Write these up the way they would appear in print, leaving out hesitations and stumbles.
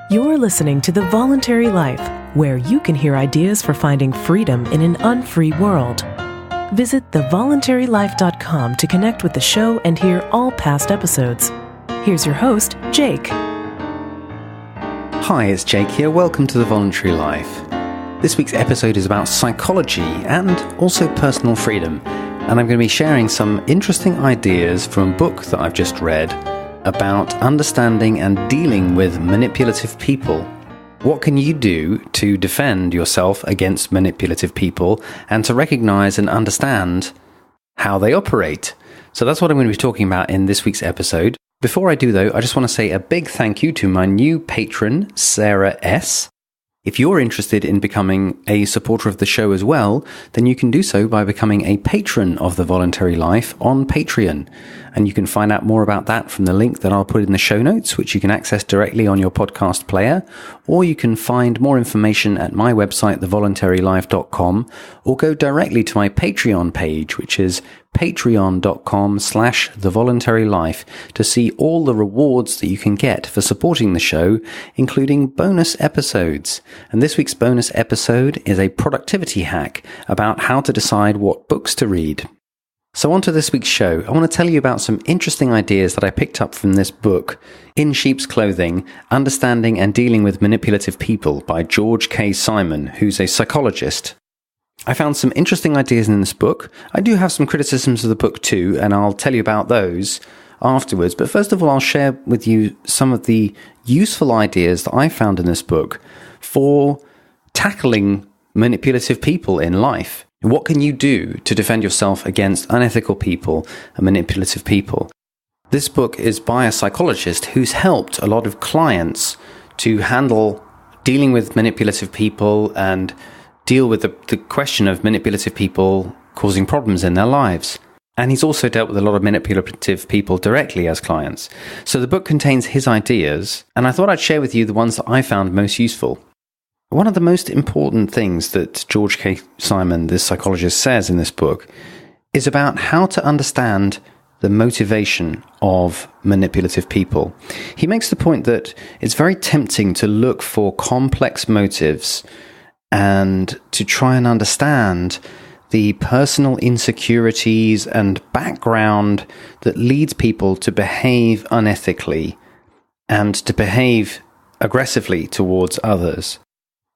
You're listening to The Voluntary Life, where you can hear ideas for finding freedom in an unfree world. Visit thevoluntarylife.com to connect with the show and hear all past episodes. Here's your host, Jake. Hi, it's Jake here. Welcome to The Voluntary Life. This week's episode is about psychology and also personal freedom. And I'm going to be sharing some interesting ideas from a book that I've just read about understanding and dealing with manipulative people. What can you do to defend yourself against manipulative people and to recognize and understand how they operate? So that's what I'm going to be talking about in this week's episode. Before I do, though, I just want to say a big thank you to my new patron, Sarah S. If you're interested in becoming a supporter of the show as well, then you can do so by becoming a patron of The Voluntary Life on Patreon. And you can find out more about that from the link that I'll put in the show notes, which you can access directly on your podcast player, or you can find more information at my website, thevoluntarylife.com, or go directly to my Patreon page, which is patreon.com/thevoluntarylife, to see all the rewards that you can get for supporting the show, including bonus episodes. And this week's bonus episode is a productivity hack about how to decide what books to read. So on to this week's show. I want to tell you about some interesting ideas that I picked up from this book, In Sheep's Clothing, Understanding and Dealing with Manipulative People by George K. Simon, who's a psychologist. I found some interesting ideas in this book. I do have some criticisms of the book too, and I'll tell you about those afterwards. But first of all, I'll share with you some of the useful ideas that I found in this book for tackling manipulative people in life. What can you do to defend yourself against unethical people and manipulative people? This book is by a psychologist who's helped a lot of clients to handle dealing with manipulative people and deal with the question of manipulative people causing problems in their lives. And he's also dealt with a lot of manipulative people directly as clients. So the book contains his ideas, and I thought I'd share with you the ones that I found most useful. One of the most important things that George K. Simon, this psychologist, says in this book is about how to understand the motivation of manipulative people. He makes the point that it's very tempting to look for complex motives and to try and understand the personal insecurities and background that leads people to behave unethically and to behave aggressively towards others.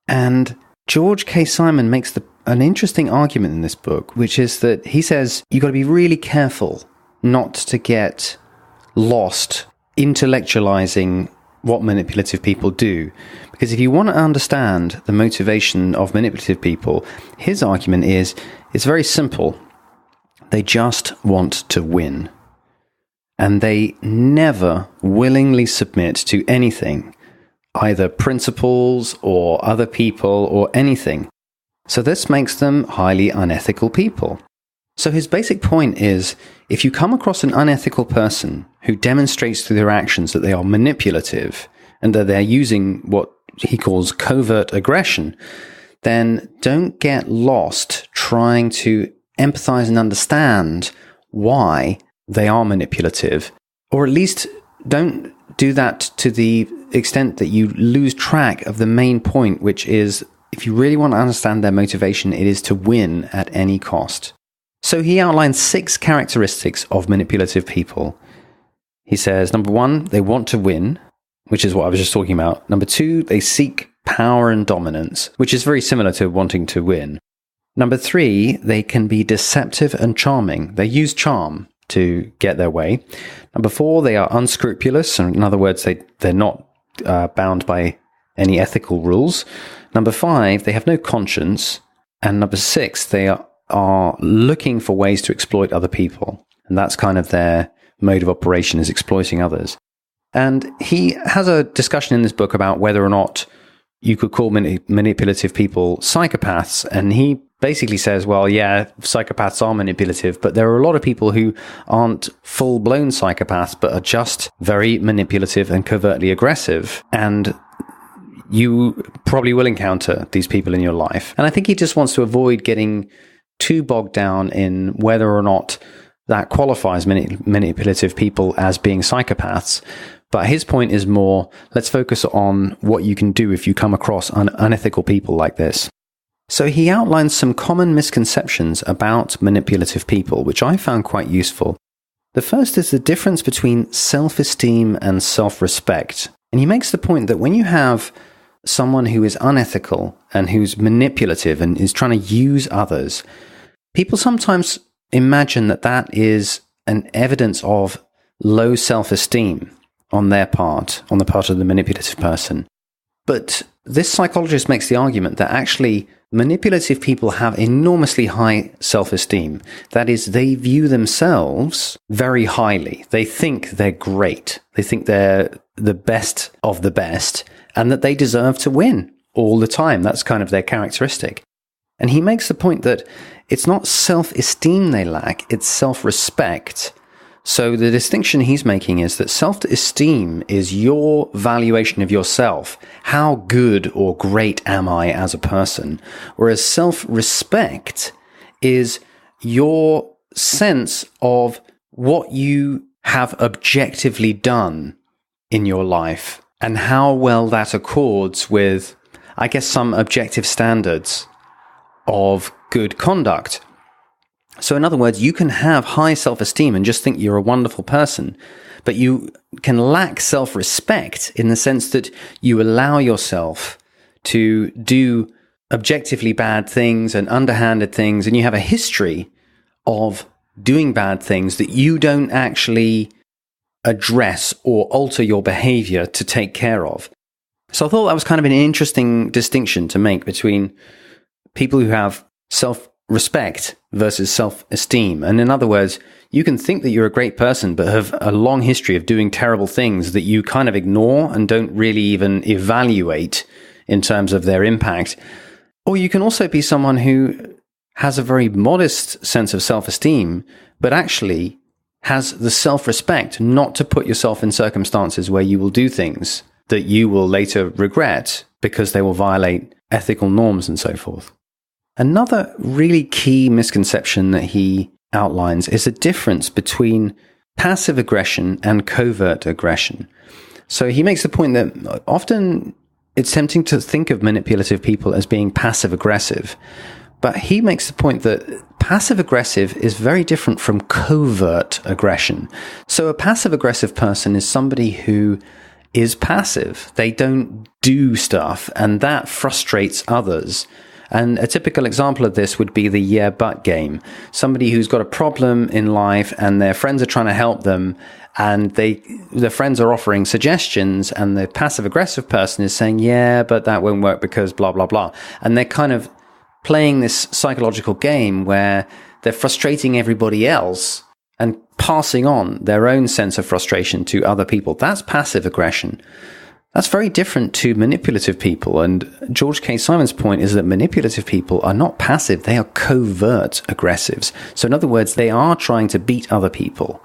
And George K. Simon makes an interesting argument in this book, which is that he says you've got to be really careful not to get lost intellectualizing what manipulative people do. Because if you want to understand the motivation of manipulative people, his argument is it's very simple. They just want to win. And they never willingly submit to anything, either principles or other people or anything. So this makes them highly unethical people. So his basic point is, if you come across an unethical person who demonstrates through their actions that they are manipulative and that they're using what he calls covert aggression, then don't get lost trying to empathize and understand why they are manipulative, or at least don't do that to the extent that you lose track of the main point, which is, if you really want to understand their motivation, it is to win at any cost. So he outlines 6 characteristics of manipulative people. He says, number 1, they want to win, which is what I was just talking about. Number 2, they seek power and dominance, which is very similar to wanting to win. Number 3, they can be deceptive and charming. They use charm to get their way. Number 4, they are unscrupulous. In other words, they're not bound by any ethical rules. Number 5, they have no conscience. And number 6, they are looking for ways to exploit other people. And that's kind of their mode of operation, is exploiting others. And he has a discussion in this book about whether or not you could call manipulative people psychopaths. And he basically says, well, yeah, psychopaths are manipulative, but there are a lot of people who aren't full-blown psychopaths, but are just very manipulative and covertly aggressive. And you probably will encounter these people in your life. And I think he just wants to avoid getting too bogged down in whether or not that qualifies manipulative people as being psychopaths. But his point is more, let's focus on what you can do if you come across unethical people like this. So he outlines some common misconceptions about manipulative people, which I found quite useful. The first is the difference between self-esteem and self-respect. And he makes the point that when you have someone who is unethical and who's manipulative and is trying to use others, people sometimes imagine that that is an evidence of low self-esteem on their part, on the part of the manipulative person. But this psychologist makes the argument that actually manipulative people have enormously high self-esteem. That is, they view themselves very highly. They think they're great. They think they're the best of the best and that they deserve to win all the time. That's kind of their characteristic. And he makes the point that it's not self-esteem they lack, it's self-respect. So the distinction he's making is that self-esteem is your valuation of yourself. How good or great am I as a person? Whereas self-respect is your sense of what you have objectively done in your life and how well that accords with, I guess, some objective standards of good conduct. So in other words, you can have high self-esteem and just think you're a wonderful person, but you can lack self-respect in the sense that you allow yourself to do objectively bad things and underhanded things, and you have a history of doing bad things that you don't actually address or alter your behavior to take care of. So I thought that was kind of an interesting distinction to make between people who have self-respect versus self-esteem. And in other words, you can think that you're a great person, but have a long history of doing terrible things that you kind of ignore and don't really even evaluate in terms of their impact. Or you can also be someone who has a very modest sense of self-esteem, but actually has the self-respect not to put yourself in circumstances where you will do things that you will later regret because they will violate ethical norms and so forth. Another really key misconception that he outlines is the difference between passive aggression and covert aggression. So he makes the point that often it's tempting to think of manipulative people as being passive aggressive, but he makes the point that passive aggressive is very different from covert aggression. So a passive aggressive person is somebody who is passive. They don't do stuff, and that frustrates others. And a typical example of this would be the yeah, but game. Somebody who's got a problem in life and their friends are trying to help them, and their friends are offering suggestions, and the passive aggressive person is saying, yeah, but that won't work because blah, blah, blah. And they're kind of playing this psychological game where they're frustrating everybody else and passing on their own sense of frustration to other people. That's passive aggression. That's very different to manipulative people. And George K. Simon's point is that manipulative people are not passive, they are covert aggressives. So in other words, they are trying to beat other people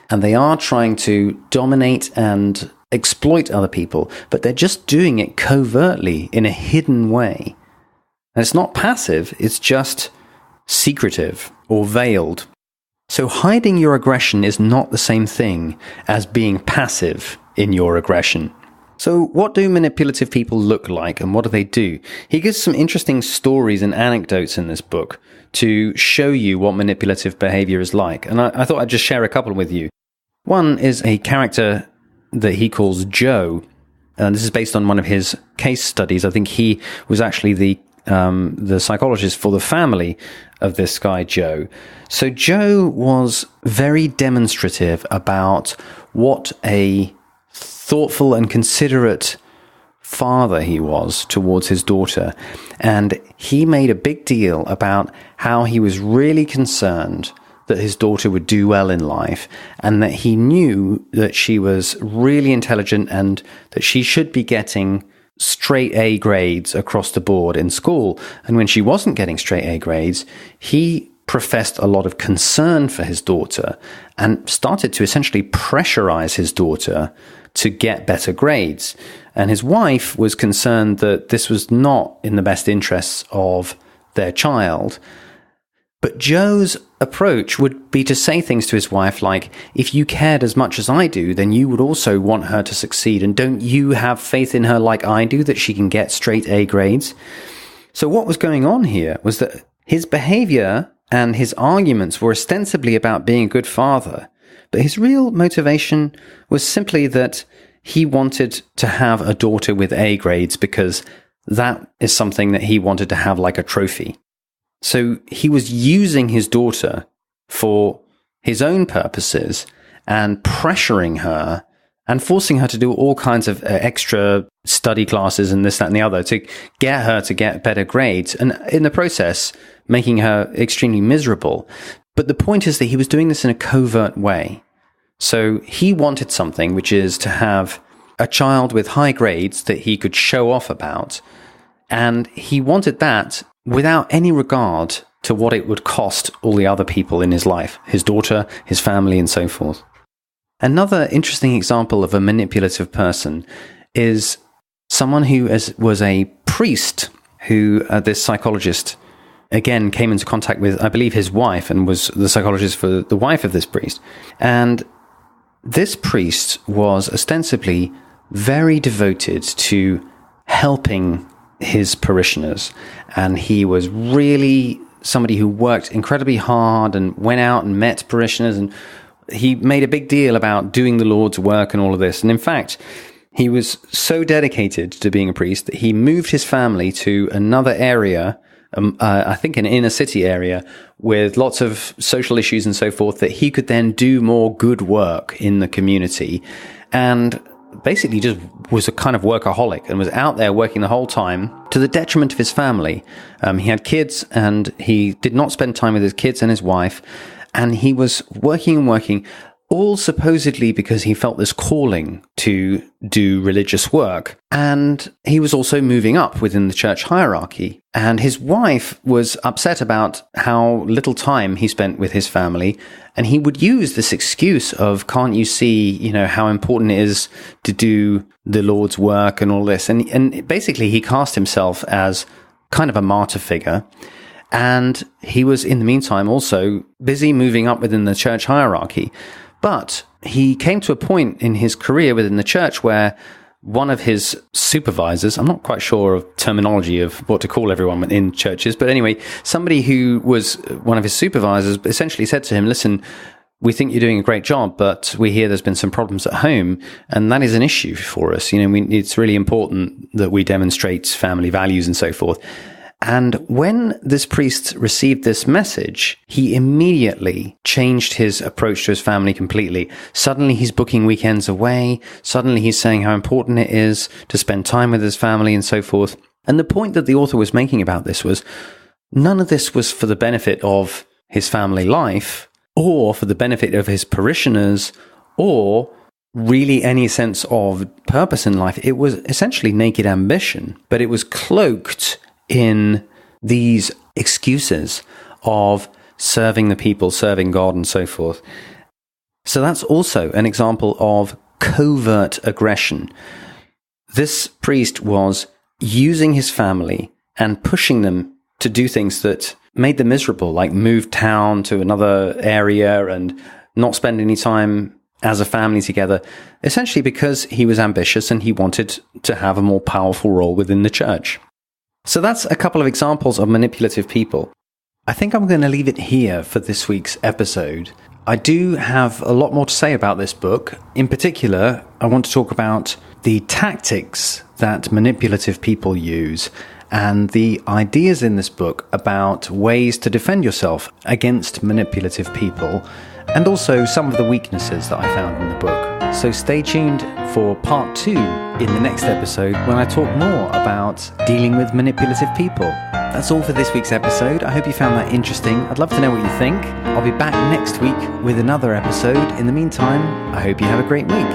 and they are trying to dominate and exploit other people, but they're just doing it covertly in a hidden way. And it's not passive, it's just secretive or veiled. So hiding your aggression is not the same thing as being passive in your aggression. So what do manipulative people look like and what do they do? He gives some interesting stories and anecdotes in this book to show you what manipulative behavior is like. And I thought I'd just share a couple with you. One is a character that he calls Joe. And this is based on one of his case studies. I think he was actually the psychologist for the family of this guy, Joe. So Joe was very demonstrative about what a thoughtful and considerate father he was towards his daughter. And he made a big deal about how he was really concerned that his daughter would do well in life and that he knew that she was really intelligent and that she should be getting straight A grades across the board in school. And when she wasn't getting straight A grades, he professed a lot of concern for his daughter and started to essentially pressurize his daughter to get better grades. And his wife was concerned that this was not in the best interests of their child. But Joe's approach would be to say things to his wife like, if you cared as much as I do, then you would also want her to succeed. And don't you have faith in her like I do, that she can get straight A grades? So what was going on here was that his behavior and his arguments were ostensibly about being a good father, but his real motivation was simply that he wanted to have a daughter with A grades because that is something that he wanted to have like a trophy. So he was using his daughter for his own purposes and pressuring her and forcing her to do all kinds of extra study classes and this, that, and the other to get her to get better grades. And in the process, making her extremely miserable. But the point is that he was doing this in a covert way. So he wanted something, which is to have a child with high grades that he could show off about. And he wanted that without any regard to what it would cost all the other people in his life, his daughter, his family, and so forth. Another interesting example of a manipulative person is someone who was a priest who this psychologist, again, came into contact with, I believe, his wife, and was the psychologist for the wife of this priest. And this priest was ostensibly very devoted to helping his parishioners. And he was really somebody who worked incredibly hard and went out and met parishioners. And he made a big deal about doing the Lord's work and all of this. And in fact, he was so dedicated to being a priest that he moved his family to another area, I think an inner city area, with lots of social issues and so forth, that he could then do more good work in the community. And basically just was a kind of workaholic and was out there working the whole time to the detriment of his family. He had kids and he did not spend time with his kids and his wife. And he was working and working, all supposedly because he felt this calling to do religious work. And he was also moving up within the church hierarchy. And his wife was upset about how little time he spent with his family. And he would use this excuse of, can't you see, how important it is to do the Lord's work and all this. And basically he cast himself as kind of a martyr figure. And he was, in the meantime, also busy moving up within the church hierarchy. But he came to a point in his career within the church where one of his supervisors, I'm not quite sure of terminology of what to call everyone in churches, but anyway, somebody who was one of his supervisors essentially said to him, listen, we think you're doing a great job, but we hear there's been some problems at home, and that is an issue for us. It's really important that we demonstrate family values and so forth. And when this priest received this message, he immediately changed his approach to his family completely. Suddenly he's booking weekends away. Suddenly he's saying how important it is to spend time with his family and so forth. And the point that the author was making about this was, none of this was for the benefit of his family life or for the benefit of his parishioners or really any sense of purpose in life. It was essentially naked ambition, but it was cloaked in these excuses of serving the people, serving God, and so forth. So that's also an example of covert aggression. This priest was using his family and pushing them to do things that made them miserable, like move town to another area and not spend any time as a family together, essentially because he was ambitious and he wanted to have a more powerful role within the church. So that's a couple of examples of manipulative people. I think I'm going to leave it here for this week's episode. I do have a lot more to say about this book. In particular, I want to talk about the tactics that manipulative people use and the ideas in this book about ways to defend yourself against manipulative people, and also some of the weaknesses that I found in the book. So stay tuned for part 2 in the next episode when I talk more about dealing with manipulative people. That's all for this week's episode. I hope you found that interesting. I'd love to know what you think. I'll be back next week with another episode. In the meantime, I hope you have a great week.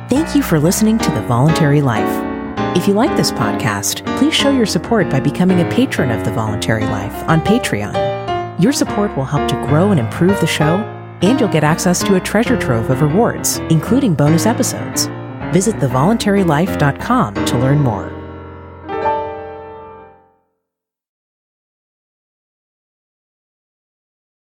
Thank you for listening to The Voluntary Life. If you like this podcast, please show your support by becoming a patron of The Voluntary Life on Patreon. Your support will help to grow and improve the show, and you'll get access to a treasure trove of rewards, including bonus episodes. Visit thevoluntarylife.com to learn more.